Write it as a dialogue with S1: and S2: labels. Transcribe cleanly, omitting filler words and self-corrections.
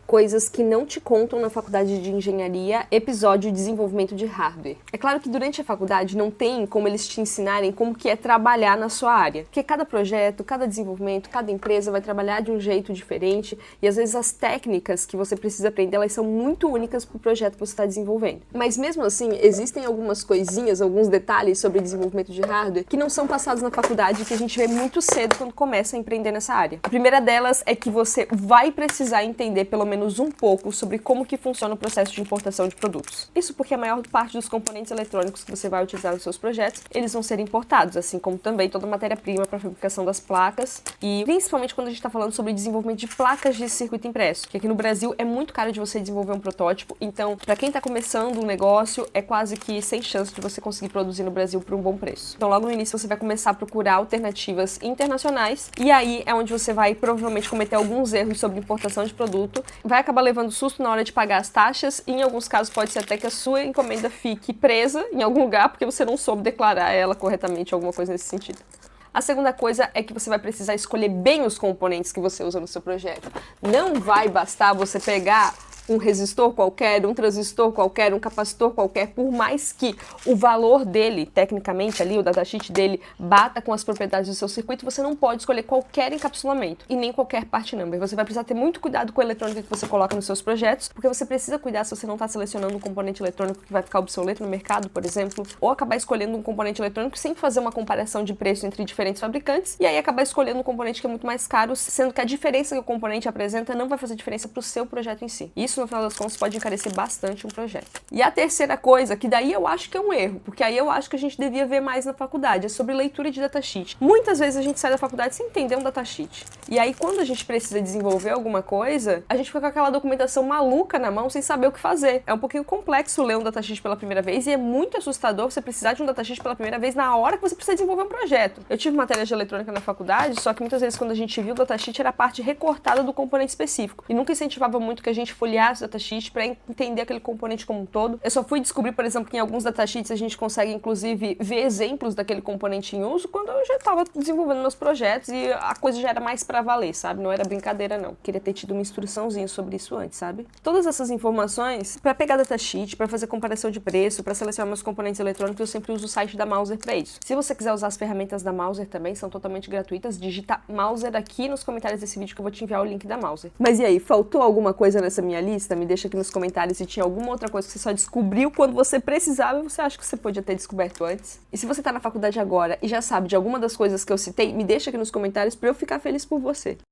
S1: Coisas que não te contam na faculdade de engenharia, episódio desenvolvimento de hardware. É claro que durante a faculdade não tem como eles te ensinarem como que é trabalhar na sua área, porque cada projeto, cada desenvolvimento, cada empresa vai trabalhar de um jeito diferente e às vezes as técnicas que você precisa aprender, elas são muito únicas para o projeto que você está desenvolvendo. Mas mesmo assim, existem algumas coisinhas, alguns detalhes sobre desenvolvimento de hardware que não são passados na faculdade e que a gente vê muito cedo quando começa a empreender nessa área. A primeira delas é que você vai precisar entender pelo menos um pouco sobre como que funciona o processo de importação de produtos. Isso porque a maior parte dos componentes eletrônicos que você vai utilizar nos seus projetos, eles vão ser importados, assim como também toda a matéria-prima para a fabricação das placas e principalmente quando a gente está falando sobre desenvolvimento de placas de circuito impresso, que aqui no Brasil é muito caro de você desenvolver um protótipo, então para quem está começando um negócio é quase que sem chance de você conseguir produzir no Brasil por um bom preço. Então logo no início você vai começar a procurar alternativas internacionais e aí é onde você vai provavelmente cometer alguns erros sobre importação de produto, vai acabar levando susto na hora de pagar as taxas e em alguns casos pode ser até que a sua encomenda fique presa em algum lugar porque você não soube declarar ela corretamente, alguma coisa nesse sentido. A segunda coisa é que você vai precisar escolher bem os componentes que você usa no seu projeto. Não vai bastar você pegar um resistor qualquer, um transistor qualquer, um capacitor qualquer, por mais que o valor dele, tecnicamente ali, o datasheet dele, bata com as propriedades do seu circuito, você não pode escolher qualquer encapsulamento e nem qualquer part number. Você vai precisar ter muito cuidado com a eletrônica que você coloca nos seus projetos, porque você precisa cuidar se você não está selecionando um componente eletrônico que vai ficar obsoleto no mercado, por exemplo, ou acabar escolhendo um componente eletrônico sem fazer uma comparação de preço entre diferentes fabricantes, e aí acabar escolhendo um componente que é muito mais caro, sendo que a diferença que o componente apresenta não vai fazer diferença para o seu projeto em si. Isso, no final das contas, pode encarecer bastante um projeto. E a terceira coisa, que daí eu acho que é um erro, porque aí eu acho que a gente devia ver mais na faculdade, é sobre leitura de datasheet. Muitas vezes a gente sai da faculdade sem entender um datasheet. E aí, quando a gente precisa desenvolver alguma coisa, a gente fica com aquela documentação maluca na mão sem saber o que fazer. É um pouquinho complexo ler um datasheet pela primeira vez e é muito assustador você precisar de um datasheet pela primeira vez na hora que você precisa desenvolver um projeto. Eu tive matérias de eletrônica na faculdade, só que muitas vezes quando a gente viu o datasheet era a parte recortada do componente específico. E nunca incentivava muito que a gente folheasse o datasheet para entender aquele componente como um todo. Eu só fui descobrir, por exemplo, que em alguns datasheets a gente consegue, inclusive, ver exemplos daquele componente em uso quando eu já estava desenvolvendo meus projetos e a coisa já era mais para valer, sabe? Não era brincadeira, não. Queria ter tido uma instruçãozinha sobre isso antes, sabe? Todas essas informações, para pegar datasheet, para fazer comparação de preço, para selecionar meus componentes eletrônicos, eu sempre uso o site da Mouser para isso. Se você quiser usar as ferramentas da Mouser também, são totalmente gratuitas, digita Mouser aqui nos comentários desse vídeo que eu vou te enviar o link da Mouser. Mas e aí, faltou alguma coisa nessa minha lista? Me deixa aqui nos comentários se tinha alguma outra coisa que você só descobriu quando você precisava e você acha que você podia ter descoberto antes. E se você tá na faculdade agora e já sabe de alguma das coisas que eu citei, me deixa aqui nos comentários pra eu ficar feliz por você.